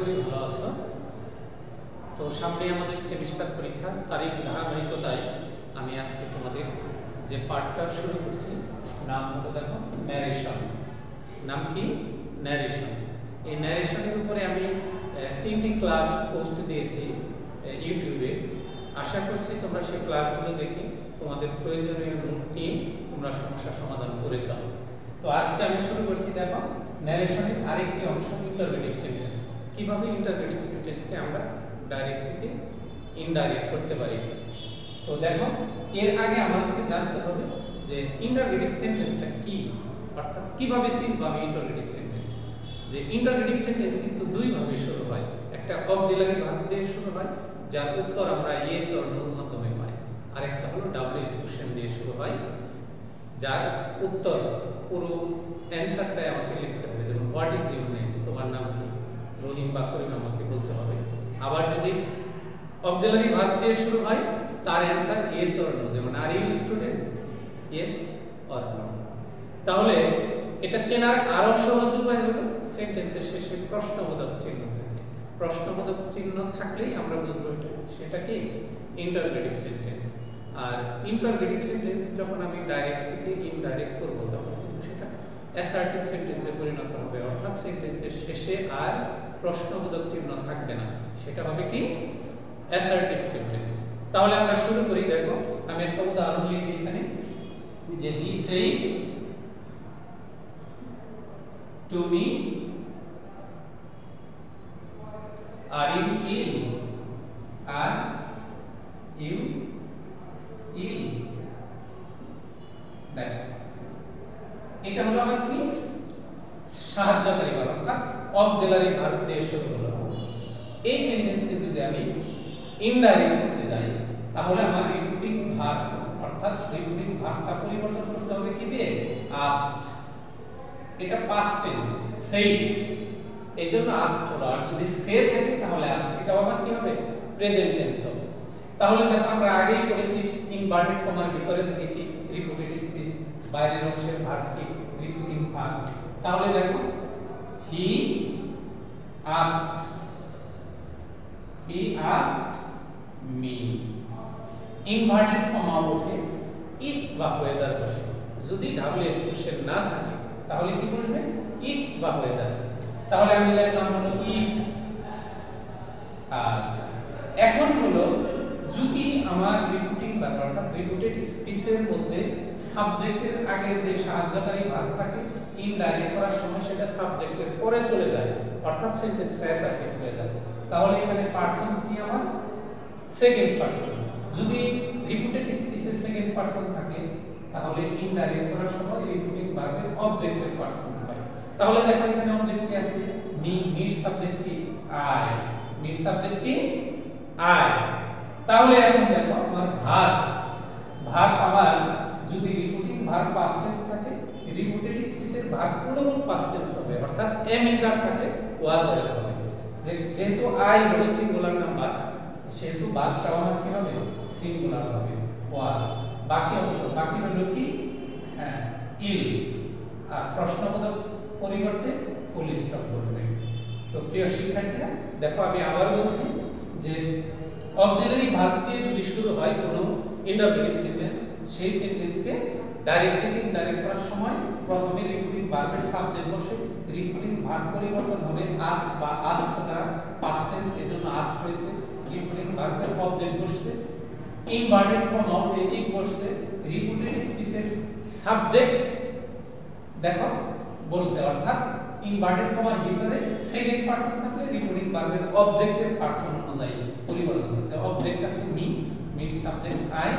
করি ভালো আছো। তো সামনে আমাদের সেমিস্টার পরীক্ষা, তারই ধারাবাহিকতায় আমি আজকে তোমাদের যে পার্টটা শুরু করছি, নাম হলো দেখো ন্যারেশন। নাম কি? ন্যারেশন। এই ন্যারেশনের উপরে আমি 3টি ক্লাস পোস্ট দিয়েছি ইউটিউবে। আশা করছি তোমরা সেই ক্লাসগুলো দেখে তোমাদের প্রয়োজনীয় নোট নিয়ে তোমরা সমস্যার সমাধান করে যাও। তো আজকে আমি শুরু করছি দেখো ন্যারেশনের আরেকটি অংশ, ইন্টারোগেটিভ সেন্টেন্স। কিভাবে ইন্টারোগেটিভ সেন্টেন্সকে আমরা ডাইরেক্ট থেকে ইনডাইরেক্ট করতে পারি। তো দেখো, এর আগে আমাদেরকে জানতে হবে যে ইন্টারোগেটিভ সেন্টেন্সটা কি, অর্থাৎ কিভাবে চিনব আমি ইন্টারোগেটিভ সেন্টেন্স। যে ইন্টারোগেটিভ সেন্টেন্স কিন্তু দুই ভাবে শুরু হয়। একটা অক্সিলারি ভার্ব দিয়ে শুরু হয়, যার উত্তর আমরা ইয়েস অর নোর মাধ্যমে পাই। আরেকটা হলো ডাব্লিউএস কোশ্চেন দিয়ে শুরু হয়, যার উত্তর পুরো অ্যানসারটাই আমাকে লিখতে হবে। যেমন হোয়াট ইজ ইউর নেম, তোমার নাম কি, রহিম বা করিম আমাকে বলতে হবে। আবার যদি অক্সিলারি ভার্ব দিয়ে শুরু হয়, তার অ্যানসার ইয়েস অর নো, যেমন are you student, yes or no. তাহলে এটা চেনার আরো সহজ উপায় হলো সেন্টেন্সের শেষে প্রশ্নবোধক চিহ্ন থাকে। প্রশ্নবোধক চিহ্ন থাকলেই আমরা বুঝবো সেটা কি ইন্টারোগেটিভ সেন্টেন্স। আর ইন্টারোগেটিভ সেন্টেন্স যখন আমি ডাইরেক্ট থেকে ইনডাইরেক্ট করব, তখন কিন্তু সেটা অ্যাসার্টিভ সেন্টেন্সে পরিণত হবে, অর্থাৎ সেন্টেন্সের শেষে আর প্রশ্নবোধক চিহ্ন থাকবে না, সেটা হবে কি অ্যাসার্টিভ সেন্টেন্স। তাহলে আমরা শুরু করি। দেখো, আমি একটা উদাহরণ লিখি এখানে, যে he said to me are you ill, are you ill. দেখো, এটা হলো আমার কি সাহায্যকারী ভার্ব, অর্থাৎ অক্সিলারি ভার্ব দিয়ে শুরু হলো। এই সেন্টেন্সকে যদি আমি ইনডাইরেক্ট করতে যাই, তাহলে আমার রিপিটিং ভার্ব, অর্থাৎ রিপিটিং ভার্বটা পরিবর্তন করতে হবে কি দিয়ে? আস্কড। এটা পাস্ট টেন্স, সেইড, এইজন্য আস্কড হলো। আর যদি সে থাকে তাহলে আস্ক, এটাও আবার কি হবে? প্রেজেন্ট টেন্স হবে। তাহলে দেখো, আমরা আগেই করেছি ইনভার্টেড কমার ভিতরে থেকে কি রিপিটেড স্পিচ, বাইরের অংশের ভার্ব কি রিপিটিং ভার্ব। তাহলে দেখো, হি asked me, ইনভার্টেড কমা উঠে ইফ বা ওয়েদার বসে। যদি ডাব্লিউএস কোশ্চেন না থাকে তাহলে কি বসবে? ইফ বা ওয়েদার। তাহলে আমি লিখলাম হলো ইফ। আচ্ছা, এখন হলো যদি আমার রিপিটিং ভার্ব, অর্থাৎ রিপিটেড স্পিচের মধ্যে সাবজেক্টের আগে যে সাহায্যকারী ভার্ব থাকে, ইনডাইরেক্ট করার সময় সেটা সাবজেক্টের পরে চলে যায়, অর্থাৎ সেন্টেন্সটা অ্যাসার্টিভ হয়ে যায়। তাহলে এখানে পারসন কি আমার সেকেন্ড পারসন। যদি রিপিটেড স্পিচের সেকেন্ড পারসন থাকে, তাহলে ইনডাইরেক্ট করার সময় রিপিটিং ভার্বের অবজেক্টের পারসন হয়। তাহলে দেখো, এখানে অবজেক্ট কি আছে? মি, মিড সাবজেক্ট কি আই, মিড সাবজেক্ট কি আই। তাহলে এখন দেখো, আমার ভার্ব আবার যদি রিপিটিং ভার্ব পাস্ট টেন্স থাকে, রিপিটেড স্পিচের ভার্ব পুনরুক্ত পাস্ট টেন্স হবে, অর্থাৎ এম ইজ আর থাকলে ওয়াজ আর হবে। যেহেতু আই হলো সিঙ্গুলার নাম্বার, সেহেতু ভার্বটা আমার কি হবে? সিঙ্গুলার হবে, ওয়াজ। বাকি অংশ বাকি হলো কি? হ্যাঁ, ইল। আর প্রশ্নবোধক পরিবর্তে ফুল স্টপ বলবে। তো প্রিয় শিক্ষার্থীরা, দেখো আমি আবার বলছি যে অক্সিলারি ভার্ব দিয়ে যদি শুরু হয় কোনো ইন্টারোগেটিভ সেন্টেন্স, সেই সেন্টেন্সকে ডাইরেক্ট থেকে ইনডাইরেক্ট করার সময় প্রথমে রিপিটিং ভার্বের সাবজেক্ট বসে রিপিটিং ভার্ব পরিবর্তন হবে আস্ক বা আস্ক দ্বারা, পাস্ট টেন্স এজন্য আস্ক হয়েছে। রিপিটিং ভার্বের অবজেক্ট বসছে, ইনভার্টেড কমা উঠে ইফ বসছে, রিপিটেড স্পিচের সাবজেক্ট দেখো বসছে, অর্থাৎ ইনভার্টেড কমার ভিতরে সেকেন্ড পারসন থাকলে রিপিটিং ভার্বের অবজেক্টের পারসন অনুযায়ী পরিবর্তন হচ্ছে। অবজেক্ট আছে মি, মিড সাবজেক্ট আই।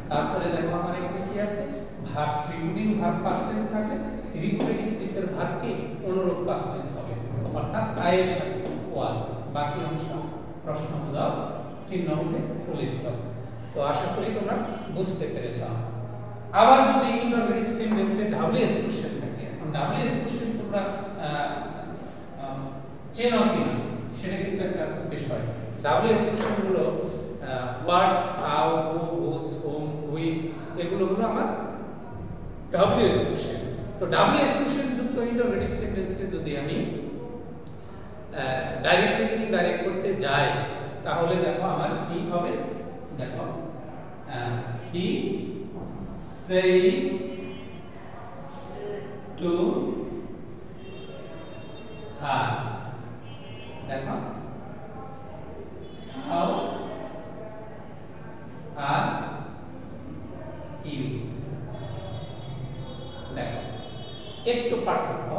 তারপরে দেখো আমার এখানে কি আছে? Verb. Repeating verb past tense থাকলে রিপিটেড স্পিচের ভার্ব কি অনুরূপ পাস্ট টেন্স হবে, অর্থাৎ আই এর সাথে ওয়াজ। বাকি অংশ প্রশ্নবোধক চিহ্ন হবে, ফুল স্টপ। তো আশা করি তোমরা বুঝতে পেরেছো। আবার যদি ইন্টারোগেটিভ সেন্টেন্সে ডাব্লিউএস কোশ্চেন থাকে, এখন ডাব্লিউএস কোশ্চেন তোমরা চেনো কিনা সেটা কিন্তু একটা বিষয়। ডাব্লিউএস কোশ্চেন গুলো what, how, who, whose, whom, which, এগুলো হলো আমার ডাব্লিউএস কোশ্চেন। তো ডাব্লিউএস কোশ্চেন যুক্ত ইন্টারোগেটিভ সেন্টেন্সকে যদি আমি ডাইরেক্ট থেকে ইনডাইরেক্ট করতে যায় তাহলে দেখো আমার কি হবে, দেখো হি said to her, দেখো how are you, দেখো একটু পার্থক্য।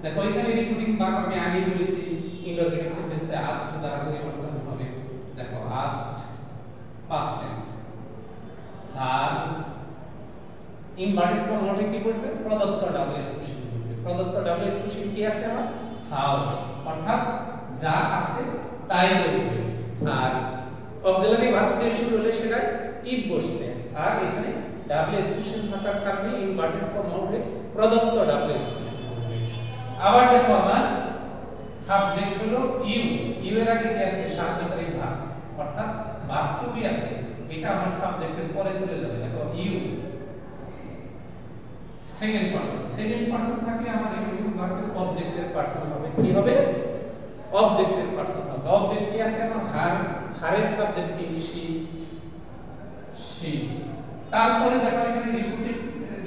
দেখো এখানে রিপিটিং ভার্ব আমি আগেই বলেছি ইন্টারোগেটিভ সেন্টেন্সে asked দ্বারা পরিবর্তন হবে। দেখো asked past tense, আর ইনভার্টেড কমাতে কি বসবে, প্রদত্ত ডাব্লিউএস কোশ্চেন বসবে। প্রদত্ত ডাব্লিউএস কোশ্চেন কি আছে আমার, হাউ, অর্থাৎ যা আছে তাই বসবে। আর অক্সিলারি ভার্ব দিয়ে শুরু হলে সেটা ইফ বসবে। আর এখানে ডাব্লিউএস কোশ্চেন থাকার কারণে ইনভার্টেড কমাতে প্রদত্ত ডাব্লিউএস কোশ্চেন বসবে। আবার দেখো আমার সাবজেক্ট হলো ইউ, ইউ এর আগে কি আছে, সাহায্যকারী ভার্ব, অর্থাৎ ভার্ব টু বি আছে, এটা আমার সাবজেক্টের পরে চলে যাবে। দেখো ইউ সেকেন্ড পারসন থাকলে আমার রিপিটিং ভার্বের অবজেক্টের পারসন হবে, কি হবে, অবজেক্টের পারসন হবে। অবজেক্ট কি আছে আমার, হারের সাবজেক্ট কি, শি। তারপরে দেখো এখানে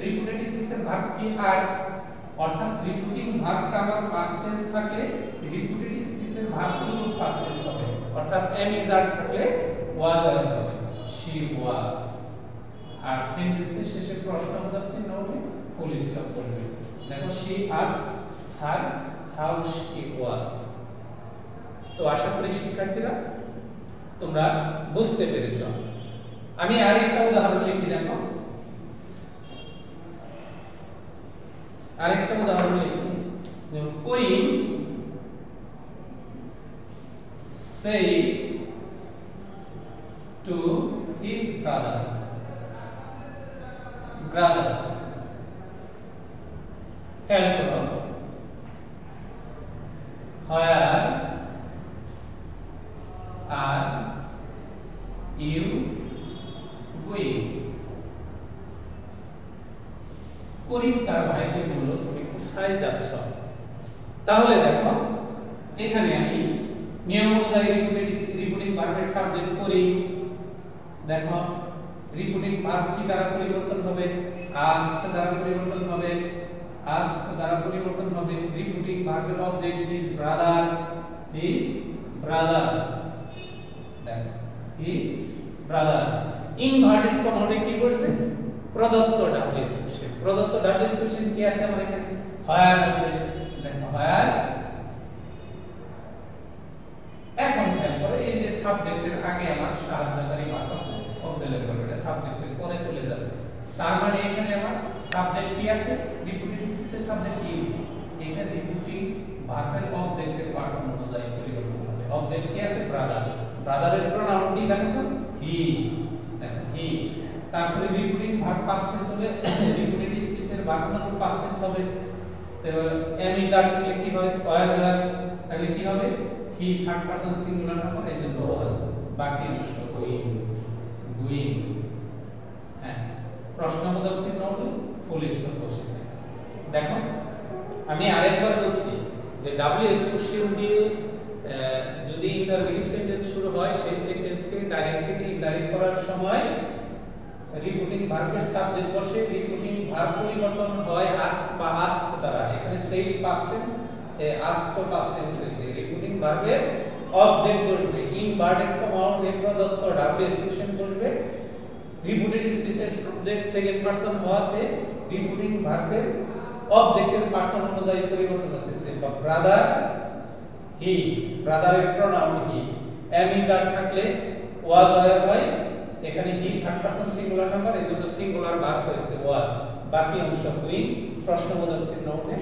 রিপিটেড স্পিচের ভার্ব কি, আর, অর্থাৎ রিপিটিং ভার্বটা আমার পাস্ট টেন্স থাকলে রিপিটেড স্পিচের ভার্বগুলো পাস্ট টেন্স হবে, অর্থাৎ এম ইজ আর থাকলে ওয়াজ আর হবে, শি ওয়াজ। আর সেন্টেন্সের শেষে প্রশ্নবোধক চিহ্ন হবে, ফুল স্টপ করবে। দেখো she asked her how she was. তো আশা করি শিক্ষার্থীরা তোমরা বুঝতে পেরেছো। আমি আরেকটা উদাহরণ লিখি, দেখো আরেকটা উদাহরণ লিখি, যেমন করিম said to his brother, খেয়াল করো, where are you going? করিম তার ভাইকে বলল তুমি কোথায় যাচ্ছ। তাহলে দেখো এখানে আমি নিয়ম অনুযায়ী রিপিটিং ভার্বের সাবজেক্ট করি। দেখো রিপিটিং ভার্ব কি দ্বারা পরিবর্তন হবে, asked দ্বারা পরিবর্তন হবে, asked দ্বারা পরিবর্তন হবে। রিপিটিং ভার্বের অবজেক্ট his brother, দেখো his brother। ইনভার্টেড কমাতে কি বসবে, প্রদত্ত ডাব্লিউএস কোশ্চেন। প্রদত্ত ডাব্লিউএস কোশ্চেন কি আছে আমার এখানে, where আছে, দেখো where। এখন খেয়াল করো এই যে সাবজেক্টের আগে আমার সাহায্যকারী ভার্ব আছে, অক্সিলারি ভার্ব, এটা সাবজেক্টের পরে চলে যাবে। তার মানে এখানে আমার সাবজেক্ট কি আছে, রিপিটেড স্পিচের সাবজেক্ট ইউ, এটা রিপিটিং ভার্বের অবজেক্টের পারসন অনুযায়ী পরিবর্তন হবে। অবজেক্ট কি আছে, ব্রাদার, ব্রাদারের প্রোনাউন কি দেখো তো, হি, দেখো হি। তারপরে রিপিটিং ভার্ব পাস্ট টেন্স হবে, রিপিটেড স্পিচের ভার্ব নাম্বার পাস্ট টেন্স হবে। তাহলে এম ইজ আর থাকলে কি হয়, ওয়াজ আর, তাহলে কি হবে, হি থার্ড পারসন সিঙ্গুলার নাম্বার, এজন্য ওয়াজ। বাকি অংশ গোয়িং। হ্যাঁ, প্রশ্নবোধক চিহ্ন হলো ফুল স্টপ বসেছে। দেখো আমি আরেকবার বলছি যে ডাব্লিউএস কোশ্চেন দিয়ে যদি ইন্টারোগেটিভ সেন্টেন্স শুরু হয় সেই সেন্টেন্সকে ডাইরেক্ট থেকে ইনডাইরেক্ট করার সময় রিপিটিং ভার্বের সাবজেক্ট বসে, রিপিটিং ভার্ব পরিবর্তন হয় ask বা asked দ্বারা। এখানে সেই past tense, asked past tense হয়েছে। রিপিটিং ভার্বের অবজেক্ট বসবে, ইনভার্টেড কমা এর প্রদত্ত ডাব্লিউএস কোশ্চেন বসবে। রিপিটেড স্পিচের সাবজেক্ট সেকেন্ড পারসন হওয়াতে রিপিটিং ভার্বের অবজেক্টের পারসন অনুযায়ী পরিবর্তন হতেছে। ব্রাদার হি, ব্রাদারের প্রোনাউন হি। এম ইজ আর থাকলে ওয়াজ আর হয়, এখানে he third person singular number, এজন্য সিঙ্গুলার ভার্ব হয়েছে ওয়াজ। বাকি অংশ গোয়িং, প্রশ্নবোধক চিহ্ন উঠে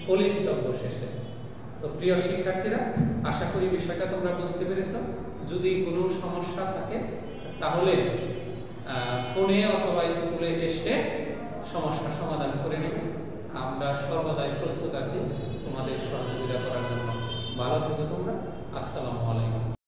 ফুল স্টপ বসেছে। তো প্রিয় শিক্ষার্থীরা আশা করি বিষয়টা তোমরা বুঝতে পেরেছো। যদি কোনো সমস্যা থাকে তাহলে ফোনে অথবা স্কুলে এসে সমস্যা সমাধান করে নেবে। আমরা সর্বদাই প্রস্তুত আছি তোমাদের সহযোগিতা করার জন্য। ভালো থেকো তোমরা। আসসালামু আলাইকুম।